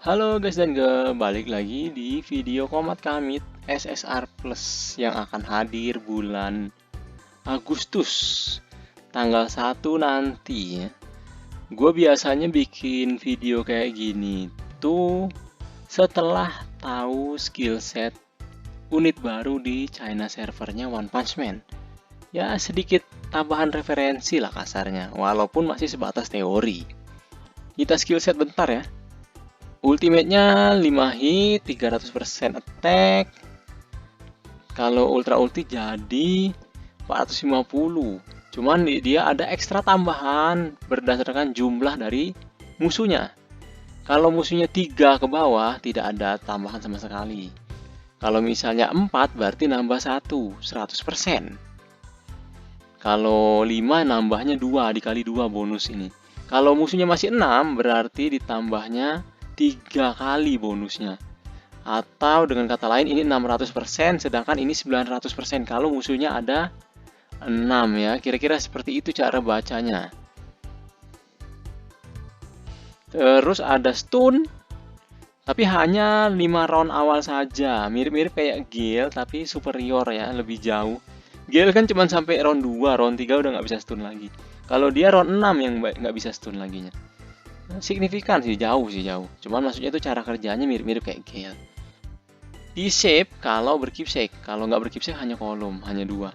Halo guys dan girl, balik lagi di video Komat Kamit SSR Plus yang akan hadir bulan Agustus tanggal 1 nanti ya. Gue biasanya bikin video kayak gini tuh setelah tahu skill set unit baru di China servernya One Punch Man. Ya sedikit tambahan referensi lah kasarnya, walaupun masih sebatas teori. Kita skill set bentar ya. Ultimate-nya 5 hit, 300% attack. Kalau ultra ulti jadi 450. Cuman dia ada ekstra tambahan berdasarkan jumlah dari musuhnya. Kalau musuhnya 3 ke bawah tidak ada tambahan sama sekali. Kalau misalnya 4 berarti nambah 100%. Kalau 5 nambahnya 2 dikali 2 bonus ini. Kalau musuhnya masih 6 berarti ditambahnya 3 kali bonusnya. Atau dengan kata lain ini 600%, sedangkan ini 900% kalau musuhnya ada 6 ya. Kira-kira seperti itu cara bacanya. Terus ada stun, tapi hanya 5 round awal saja. Mirip-mirip kayak Gale tapi superior ya, lebih jauh. Gale kan cuma sampai round 2, round 3 udah nggak bisa stun lagi. Kalau dia round 6 yang nggak bisa stun laginya. Signifikan sih, jauh. Cuman maksudnya itu cara kerjanya mirip-mirip kayak Gale. Di shape kalau berkeepsake, kalau nggak berkeepsake hanya kolom, hanya 2.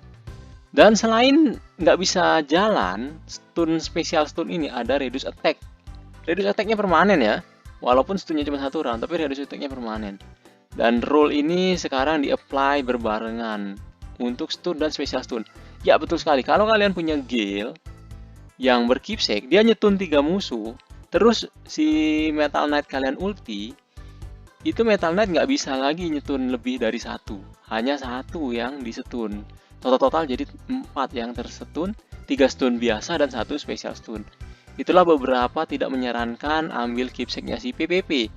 Dan selain nggak bisa jalan, spesial stun ini ada reduce attack. Reduce attacknya permanen ya, walaupun stunnya cuma 1 round, tapi reduce attacknya permanen. Dan rule ini sekarang di-apply berbarengan untuk stun dan special stun. Ya betul sekali, kalau kalian punya Gale yang berkeepsake, dia nyetun 3 musuh, terus si Metal Knight kalian ulti, itu Metal Knight nggak bisa lagi nyetun lebih dari 1. Hanya 1 yang disetun. Total jadi 4 yang tersetun, 3 stun biasa dan 1 special stun. Itulah beberapa tidak menyarankan ambil keepsake-nya si PPP.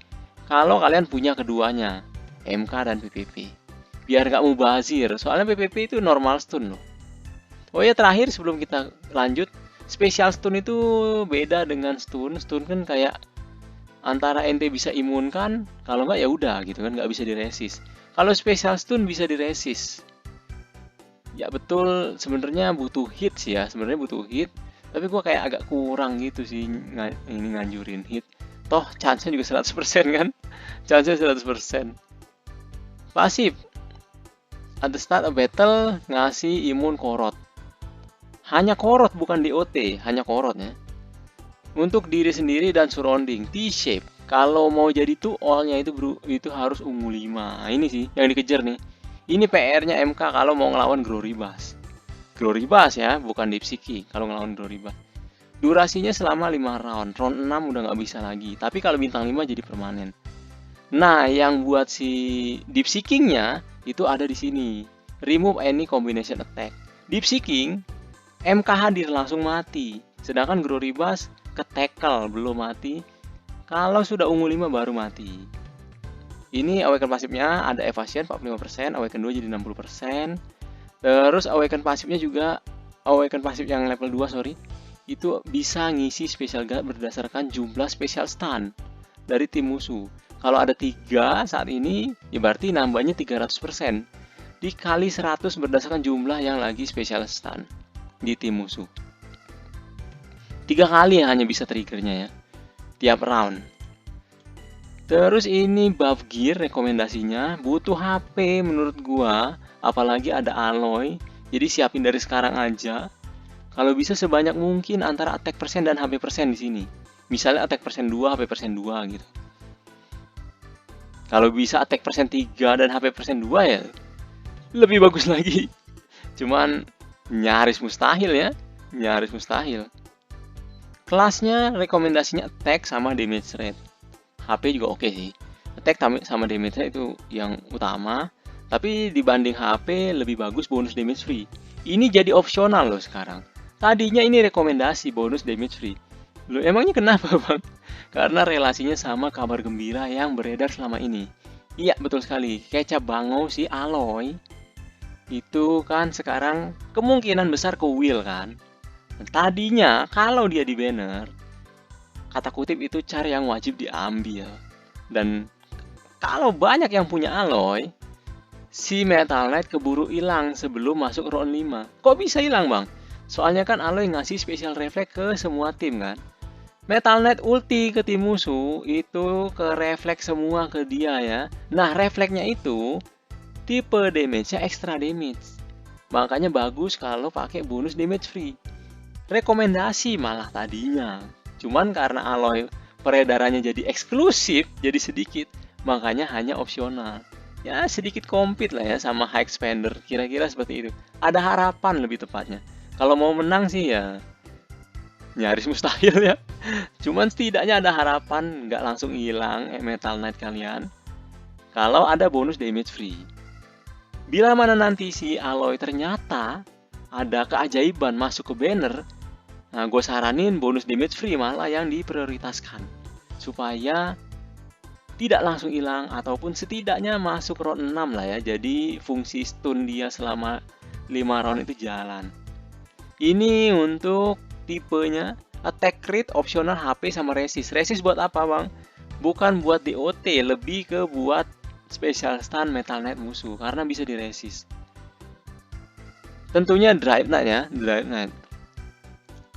Kalau kalian punya keduanya, MK dan PPP. Biar nggak mubazir, soalnya PPP itu normal stun loh. Oh ya terakhir sebelum kita lanjut, special stun itu beda dengan stun. Stun kan kayak antara ente bisa imunkan, kalau nggak ya udah gitu kan, nggak bisa diresist. Kalau special stun bisa diresist. Ya betul, sebenarnya butuh hit sih ya, sebenarnya butuh hit. Tapi gua kayak agak kurang gitu sih ini nganjurin hit. Toh chance-nya juga 100% kan? Chance-nya 100%. Pasif. At the start of battle ngasih imun korot. Hanya korot bukan DOT, hanya korot ya. Untuk diri sendiri dan surrounding, T-shape. Kalau mau jadi tuh all-nya itu harus ungu 5. Nah, ini sih yang dikejar nih. Ini PR-nya MK kalau mau ngelawan Glory Bass. Glory Bass ya, bukan Deep Seeking kalau ngelawan Glory Bass. Durasinya selama 5 round. Round 6 udah nggak bisa lagi. Tapi kalau bintang 5 jadi permanen. Nah, yang buat si Deep Seeking-nya itu ada di sini. Remove any combination attack. Deep Seeking MK hadir langsung mati. Sedangkan Glory Bass ke tackle belum mati. Kalau sudah ungu 5 baru mati. Ini awaken pasifnya ada evasion 45%, awaken 2 jadi 60%. Terus awaken pasifnya juga awaken pasif yang level 2 sorry. Itu bisa ngisi special guard berdasarkan jumlah special stun dari tim musuh. Kalau ada 3 saat ini, ya berarti nambahnya 300%. Dikali 100 berdasarkan jumlah yang lagi special stun di tim musuh. 3 kali hanya bisa triggernya ya, tiap round. Terus ini buff gear rekomendasinya, butuh HP menurut gua, apalagi ada alloy. Jadi siapin dari sekarang aja. Kalau bisa sebanyak mungkin antara attack persen dan HP persen di sini. Misalnya attack persen 2, HP persen 2 gitu. Kalau bisa attack persen 3 dan HP persen 2 ya lebih bagus lagi. Cuman nyaris mustahil ya, nyaris mustahil. Kelasnya rekomendasinya attack sama damage rate. HP juga oke sih. Attack sama damage rate itu yang utama. Tapi dibanding HP lebih bagus bonus damage free. Ini jadi opsional loh sekarang. Tadinya ini rekomendasi bonus damage free. Loh emangnya kenapa bang? Karena relasinya sama kabar gembira yang beredar selama ini. Iya betul sekali. Kecap bangau si Aloy itu kan sekarang kemungkinan besar ke Will kan. Tadinya kalau dia di banner, kata kutip itu cara yang wajib diambil. Dan kalau banyak yang punya Aloy, si Metal Knight keburu hilang sebelum masuk round 5. Kok bisa hilang, Bang? Soalnya kan Aloy ngasih special reflect ke semua tim kan. Metal Knight ulti ke tim musuh itu ke refleks semua ke dia ya. Nah, refleksnya itu tipe damage-nya extra damage. Makanya bagus kalau pakai bonus damage free. Rekomendasi malah tadinya. Cuman karena Aloy peredarannya jadi eksklusif, jadi sedikit, makanya hanya opsional. Ya sedikit compete lah ya sama high expander, kira-kira seperti itu. Ada harapan lebih tepatnya. Kalau mau menang sih ya nyaris mustahil ya. Cuman setidaknya ada harapan nggak langsung hilang Metal Knight kalian. Kalau ada bonus damage free. Bila mana nanti si Aloy ternyata ada keajaiban masuk ke banner, nah gue saranin bonus damage free malah yang diprioritaskan. Supaya tidak langsung hilang ataupun setidaknya masuk round 6 lah ya. Jadi fungsi stun dia selama 5 round itu jalan. Ini untuk tipenya attack crit, optional HP sama resist. Resist buat apa, Bang? Bukan buat DOT, lebih ke buat special stun Metal Knight musuh karena bisa diresist. Tentunya Drive Knight ya, Drive Knight.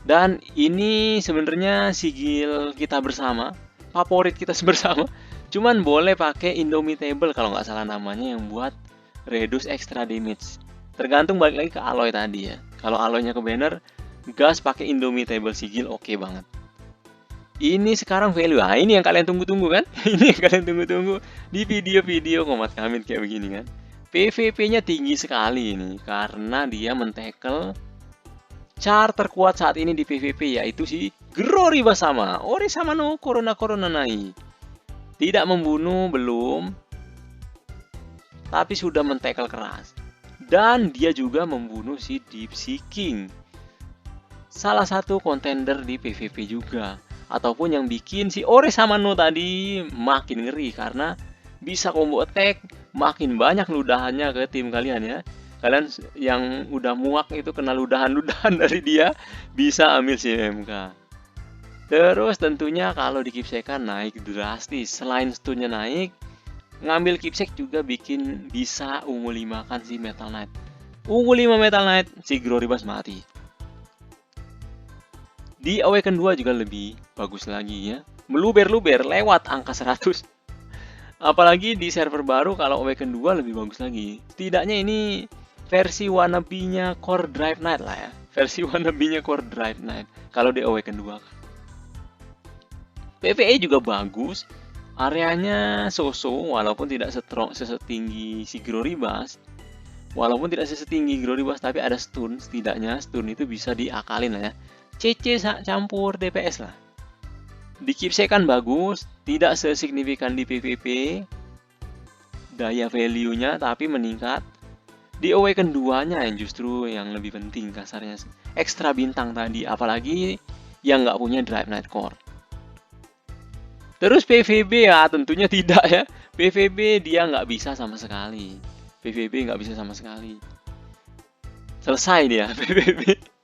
Dan ini sebenarnya sigil kita bersama, favorit kita bersama. Cuman boleh pakai Indomitable kalau nggak salah namanya yang buat reduce extra damage. Tergantung balik lagi ke Aloy tadi ya. Kalau Aloynya ke banner, gas pakai Indomitable sigil oke banget. Ini sekarang value. Nah, ini yang kalian tunggu-tunggu kan? Ini yang kalian tunggu-tunggu di video-video Komat Kamit kayak begini kan. PVP-nya tinggi sekali ini karena dia men-tackle char terkuat saat ini di PVP yaitu si Grori Basama. Ore sama no Corona Nai. Tidak membunuh belum, tapi sudah men-tackle keras. Dan dia juga membunuh si Deep Sea King. Salah satu kontender di PVP juga. Ataupun yang bikin si Ore sama No tadi makin ngeri karena bisa combo attack, makin banyak ludahannya ke tim kalian ya. Kalian yang udah muak itu kena ludahan-ludahan dari dia bisa ambil CMK. Terus tentunya kalau di keepsake-an naik drastis. Selain stunnya naik, ngambil keepsake juga bikin bisa ungu 5 kan si Metal Knight. Ungu 5 Metal Knight, si Gloribas mati. Di Awaken 2 juga lebih bagus lagi ya. Meluber-luber lewat angka 100. Apalagi di server baru kalau Awaken 2 lebih bagus lagi. Setidaknya ini versi wannabe-nya Core Drive Knight lah ya. Versi wannabe-nya Core Drive Knight kalau di Awaken 2 kan. PvE juga bagus. Areanya so-so walaupun tidak setinggi si Gloribas. Walaupun tidak setinggi Gloribas tapi ada stun. Setidaknya stun itu bisa diakalin lah ya. CC campur DPS lah. Di keepsake kan bagus, tidak sesignifikan di PVP. Daya value-nya tapi meningkat. Di Awaken 2-nya yang justru yang lebih penting kasarnya. Ekstra bintang tadi, apalagi yang nggak punya Drive Knight Core. Terus PVB ya tentunya tidak ya. PVB dia nggak bisa sama sekali. PVB nggak bisa sama sekali. Selesai dia PVB.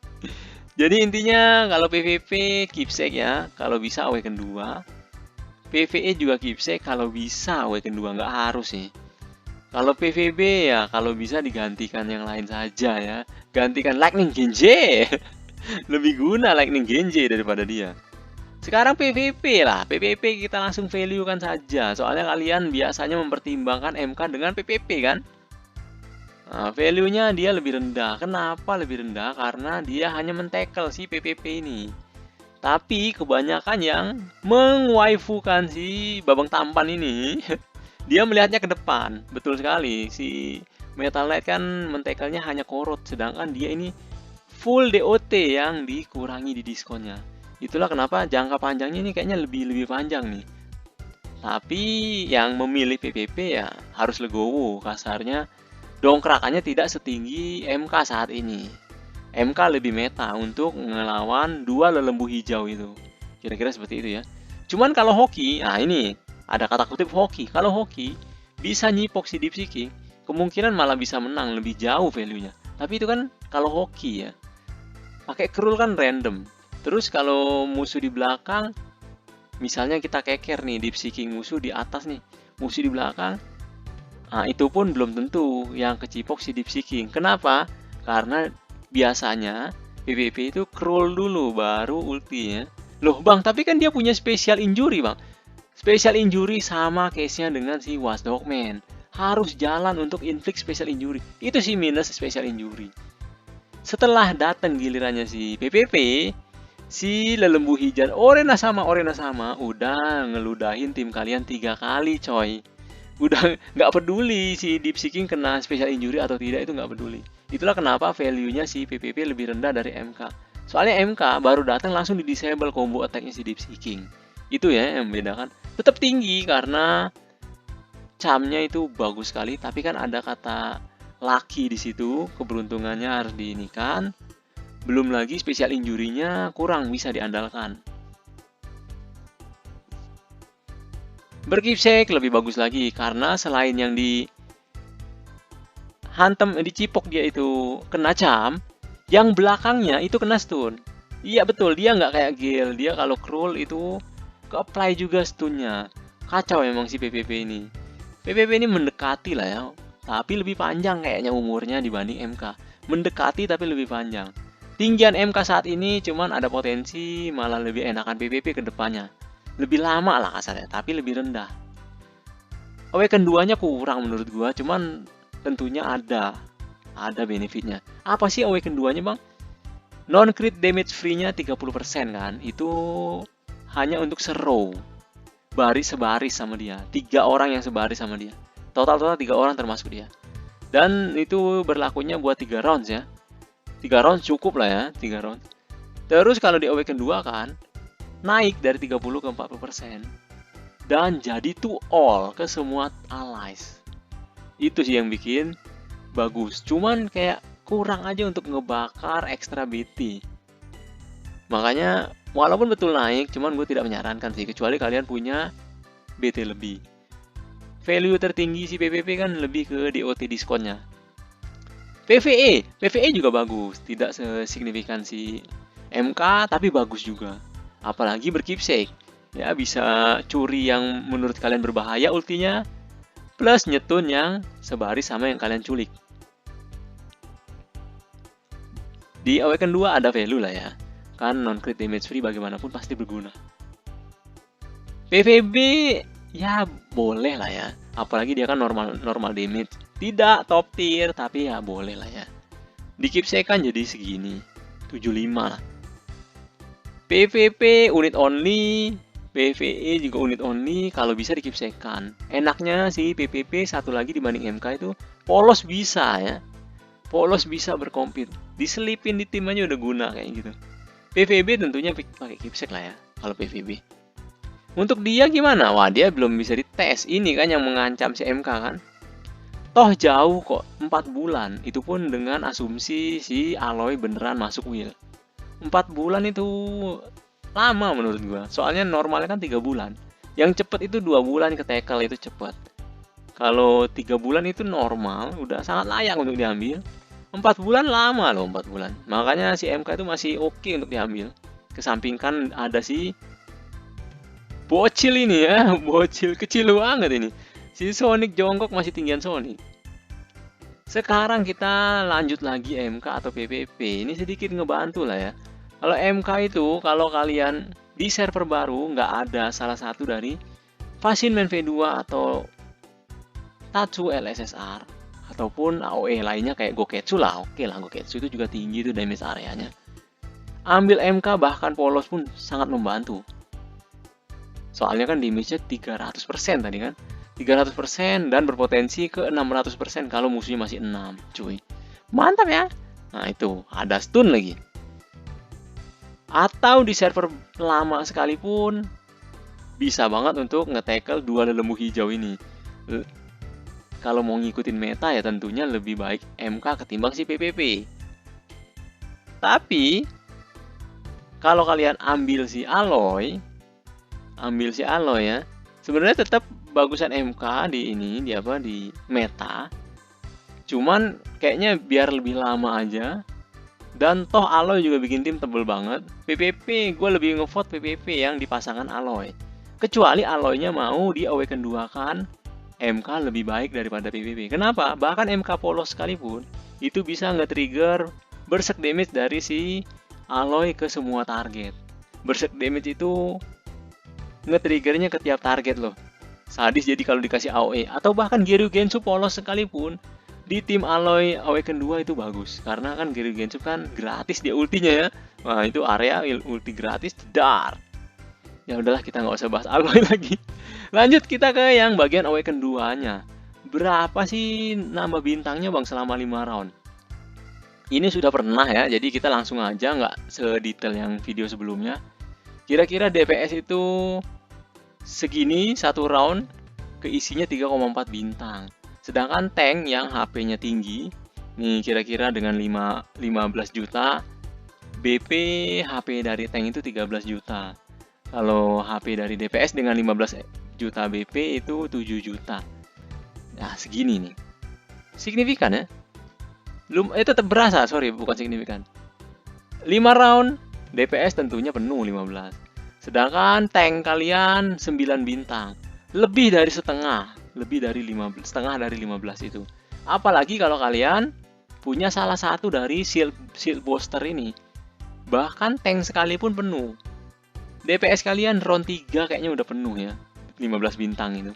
Jadi intinya kalau PVP keepsake ya, kalau bisa Awaken 2. PVE juga keepsake kalau bisa Awaken 2, nggak harus sih. Kalau PVB ya kalau bisa digantikan yang lain saja ya. Gantikan Lightning Genji. Lebih guna Lightning Genji daripada dia. Sekarang PVP lah, PVP kita langsung value kan saja. Soalnya kalian biasanya mempertimbangkan MK dengan PVP kan. Nah, value-nya dia lebih rendah. Kenapa lebih rendah? Karena dia hanya men-tackle si PVP ini. Tapi kebanyakan yang mengwaifukan si Babang Tampan ini, dia melihatnya ke depan. Betul sekali. Si Metal Knight kan men-tackle-nya hanya korot, sedangkan dia ini full DOT yang dikurangi di diskonnya. Itulah kenapa jangka panjangnya ini kayaknya lebih panjang nih. Tapi yang memilih PVP ya harus legowo, kasarnya dongkrakannya tidak setinggi MK saat ini. MK lebih meta untuk ngelawan dua lelembu hijau itu. Kira-kira seperti itu ya. Cuman kalau hoki, nah ini ada kata kutip hoki. Kalau hoki bisa nyipok si Deep Sea King, kemungkinan malah bisa menang lebih jauh value-nya. Tapi itu kan kalau hoki ya. Pakai Krul kan random. Terus kalau musuh di belakang Misalnya kita keker nih, deep seeking musuh di atas nih, musuh di belakang. Nah, itu pun belum tentu yang kecipok si deep seeking. Kenapa? Karena biasanya PvP itu crawl dulu baru ultinya. Loh bang, tapi kan dia punya special injury bang. Special injury sama case-nya dengan si Watchdog Man. Harus jalan untuk inflict special injury. Itu sih minus special injury. Setelah datang gilirannya si PvP, si Lelembu Hijau Orena sama udah ngeludahin tim kalian 3 kali coy. Udah nggak peduli si Deep Seeking kena special injury atau tidak, itu nggak peduli. Itulah kenapa value-nya si PvP lebih rendah dari MK. Soalnya MK baru datang langsung di disable combo attack-nya si Deep Seeking. Itu ya yang membedakan. Tetap tinggi karena charm-nya itu bagus sekali, tapi kan ada kata lucky di situ, keberuntungannya harus diinikan. Belum lagi special injury-nya kurang bisa diandalkan. Berkeepsake lebih bagus lagi karena selain yang di hantem dicipok dia itu kena charm, yang belakangnya itu kena stun. Iya betul, dia nggak kayak Gale, dia kalau crawl itu ke-apply juga stunnya. Kacau emang si PvP ini. PvP ini mendekati lah ya, tapi lebih panjang kayaknya umurnya dibanding MK. Mendekati tapi lebih panjang. Tinggian MK saat ini cuman ada potensi malah lebih enakan PvP ke depannya. Lebih lama lah kasarnya, tapi lebih rendah. Awaken 2-nya kurang menurut gua, cuman tentunya ada benefitnya. Apa sih Awaken 2-nya bang? Non-crit damage free-nya 30% kan, itu hanya untuk serow. Sebaris sama dia, 3 orang yang sebaris sama dia. Total 3 orang termasuk dia. Dan itu berlakunya buat 3 rounds ya. 3 rounds cukup lah ya, 3 rounds. Terus kalau di Awaken 2 kan, naik dari 30 ke 40%. Dan jadi to all ke semua allies. Itu sih yang bikin bagus. Cuman kayak kurang aja untuk ngebakar extra BT. Makanya walaupun betul naik, cuman gue tidak menyarankan sih, kecuali kalian punya BT lebih. Value tertinggi si PvP kan lebih ke DOT diskonnya. PvE juga bagus, tidak sesignifikan si MK tapi bagus juga. Apalagi berkeepsake, ya bisa curi yang menurut kalian berbahaya ultinya, plus nyetun yang sebaris sama yang kalian culik. Di Awaken 2 ada value lah ya, kan non-crit damage free bagaimanapun pasti berguna. PvB ya boleh lah ya, apalagi dia kan normal damage, tidak top tier tapi ya boleh lah ya. Di keepsake kan jadi segini 75 lah. PvP unit only, PvE juga unit only, kalau bisa di keepsake-kan. Enaknya sih PvP satu lagi dibanding MK itu polos bisa ya. Polos bisa berkompet, diselipin di tim aja udah guna kayak gitu. PvB tentunya pakai keepsake lah ya kalau PvB. Untuk dia gimana? Wah, dia belum bisa dites. Ini kan yang mengancam si MK kan. Toh jauh kok, 4 bulan. Itu pun dengan asumsi si Aloy beneran masuk wheel. 4 bulan itu lama menurut gua. Soalnya normalnya kan 3 bulan. Yang cepet itu 2 bulan ke tackle itu cepet. Kalau 3 bulan itu normal, udah sangat layak untuk diambil. 4 bulan lama loh, 4 bulan. Makanya si MK itu masih oke untuk diambil. Kesampingkan ada si bocil ini ya, bocil kecil banget ini. Si Sonic jongkok masih tinggian Sonic. Sekarang kita lanjut lagi MK atau PvP. Ini sedikit ngebantu lah ya. Kalau MK itu, kalau kalian di server baru nggak ada salah satu dari Fascinman V2 atau Tatsu LSSR ataupun AOE lainnya kayak Goketsu lah. Oke lah, Goketsu itu juga tinggi tuh damage areanya. Ambil MK bahkan polos pun sangat membantu. Soalnya kan damage-nya 300% tadi kan. 300% dan berpotensi ke 600% kalau musuhnya masih 6, cuy. Mantap ya. Nah, itu ada stun lagi. Atau di server lama sekalipun bisa banget untuk nge-tackle 2 Lelembu Hijau ini. Kalau mau ngikutin meta ya tentunya lebih baik MK ketimbang si PvP. Tapi kalau kalian ambil si Aloy ya, sebenarnya tetap bagusan MK di meta. Cuman kayaknya biar lebih lama aja, Dan toh Aloy juga bikin tim tebel banget. PPP, gue lebih ngevote PPP yang dipasangkan Aloy. Kecuali Aloynya mau di Awaken 2 kan, MK lebih baik daripada PPP. Kenapa? Bahkan MK polos sekalipun, itu bisa nge-trigger berserk damage dari si Aloy ke semua target. Berserk damage itu nge-triggernya ke tiap target loh. Sadis jadi kalau dikasih AOE. Atau bahkan Giryu Gensu polos sekalipun, di tim Aloy Awaken 2 itu bagus karena kan Giryu Gensu kan gratis dia ultinya ya. Wah, itu area ulti gratis dar. Ya udahlah, kita nggak usah bahas Aloy lagi. Lanjut kita ke yang bagian Awaken 2-nya. Berapa sih nambah bintangnya Bang selama 5 round? Ini sudah pernah ya, jadi kita langsung aja nggak sedetail yang video sebelumnya. Kira-kira DPS itu segini satu round keisinya 3,4 bintang. Sedangkan tank yang HP-nya tinggi, nih kira-kira dengan 15 juta, BP HP dari tank itu 13 juta. Kalau HP dari DPS dengan 15 juta BP itu 7 juta. Nah, segini nih. Signifikan ya? Tetap berasa, sorry, bukan signifikan. 5 round, DPS tentunya penuh 15. Sedangkan tank kalian 9 bintang. Lebih dari setengah. Lebih dari 15, setengah dari 15 itu. Apalagi kalau kalian punya salah satu dari shield booster ini. Bahkan tank sekalipun penuh. DPS kalian round 3 kayaknya udah penuh ya. 15 bintang itu.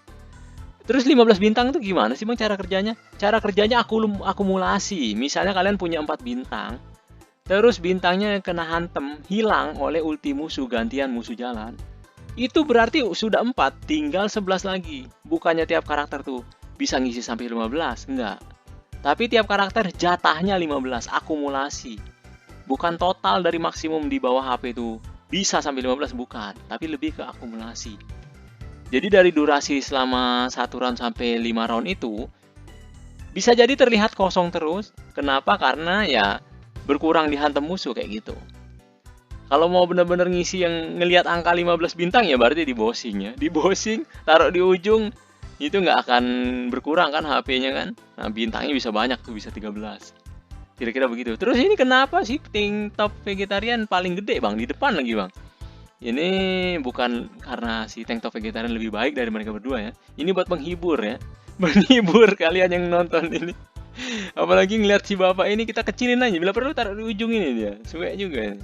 Terus 15 bintang itu gimana sih Bang cara kerjanya? Cara kerjanya akumulasi. Misalnya kalian punya 4 bintang. Terus bintangnya kena hantem, hilang oleh ulti musuh, gantian musuh jalan. Itu berarti sudah 4, tinggal 11 lagi. Bukannya tiap karakter tuh bisa ngisi sampai 15, enggak. Tapi tiap karakter jatahnya 15, akumulasi. Bukan total dari maksimum di bawah HP itu bisa sampai 15, bukan. Tapi lebih ke akumulasi. Jadi dari durasi selama 1 round sampai 5 round itu, bisa jadi terlihat kosong terus. Kenapa? Karena ya berkurang dihantam musuh kayak gitu. Kalau mau bener-bener ngisi yang ngelihat angka 15 bintang ya berarti di bossing ya. Di bossing, taruh di ujung, itu nggak akan berkurang kan HP-nya kan. Nah bintangnya bisa banyak tuh, bisa 13. Kira-kira begitu. Terus ini kenapa sih tank top vegetarian paling gede Bang? Di depan lagi Bang. Ini bukan karena si tank top vegetarian lebih baik dari mereka berdua ya. Ini buat menghibur ya. Menghibur kalian yang nonton ini. Apalagi ngeliat si bapak ini kita kecilin aja. Bila perlu taruh di ujung ini dia. Suka juga ya.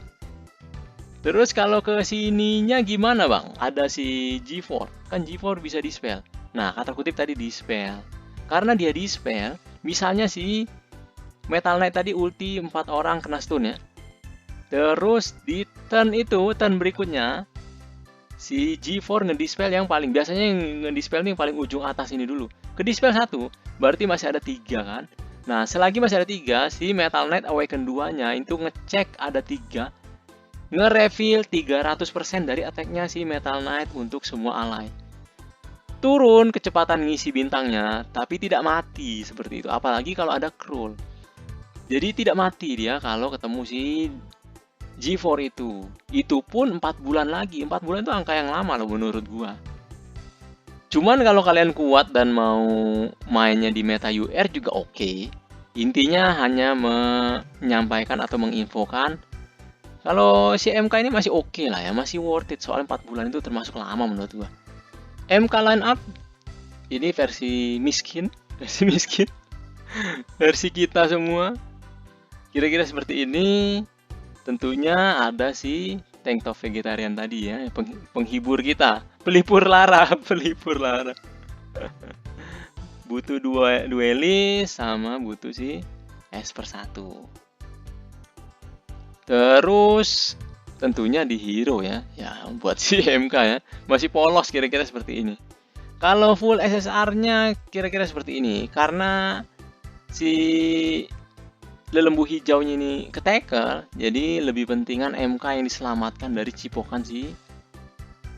Terus kalau ke sininya gimana Bang? Ada si G4, kan G4 bisa dispel. Nah, kata kutip tadi dispel. Karena dia dispel, misalnya si Metal Knight tadi ulti 4 orang kena stun ya. Terus di turn berikutnya, si G4 ngedispel yang paling, biasanya yang ngedispel yang paling ujung atas ini dulu. Ke dispel 1, berarti masih ada 3 kan? Nah, selagi masih ada 3, si Metal Knight Awaken 2-nya itu ngecek ada 3. Nge-reveal 300% dari attack-nya si Metal Knight untuk semua ally. Turun kecepatan ngisi bintangnya, tapi tidak mati seperti itu. Apalagi kalau ada Krull. Jadi tidak mati dia kalau ketemu si G4 itu. Itu pun 4 bulan lagi. 4 bulan itu angka yang lama loh menurut gua. Cuman kalau kalian kuat dan mau mainnya di meta UR juga oke. Intinya hanya menyampaikan atau menginfokan. Kalau si MK ini masih oke lah ya, masih worth it. Soalnya 4 bulan itu termasuk lama menurut gua. MK line up ini versi miskin, versi kita semua. Kira-kira seperti ini. Tentunya ada si tank top vegetarian tadi ya, penghibur kita, pelipur lara. Butuh duelis sama butuh si Esper 1. Terus tentunya di hero ya buat si MK ya, masih polos kira-kira seperti ini. Kalau full SSR-nya kira-kira seperti ini, karena si lelembu hijaunya ini ke-tackle, jadi lebih pentingan MK yang diselamatkan dari cipokan si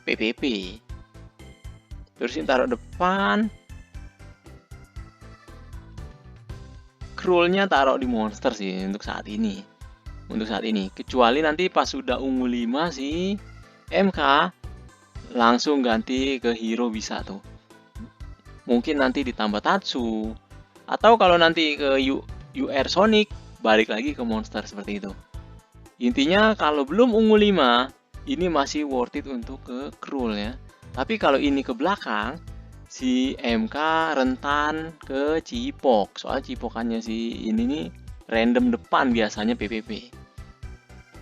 PPP. Terus ini taruh depan, Krullnya taruh di monster sih untuk saat ini. Kecuali nanti pas sudah ungu 5 si MK langsung ganti ke hero bisa tuh. Mungkin nanti ditambah Tatsu, atau kalau nanti ke UR Sonic balik lagi ke monster seperti itu. Intinya kalau belum ungu 5, ini masih worth it untuk ke Krul ya. Tapi kalau ini ke belakang, si MK rentan ke Cipok. Soal Cipokannya si ini nih random depan biasanya PPP.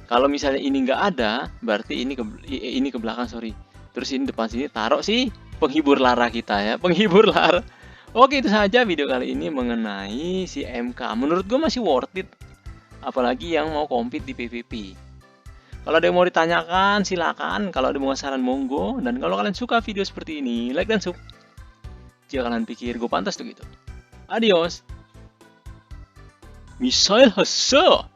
Kalau misalnya ini nggak ada, berarti ini ke belakang, sorry. Terus ini depan sini taruh si penghibur lara kita ya, penghibur lara. Oke, itu saja video kali ini mengenai si MK. Menurut gue masih worth it, apalagi yang mau compete di PVP. Kalau ada yang mau ditanyakan, silakan. Kalau ada mau saran, monggo. Dan kalau kalian suka video seperti ini, like dan sub. Jika kalian pikir gue pantas tuh gitu. Adios. Misail Hasa.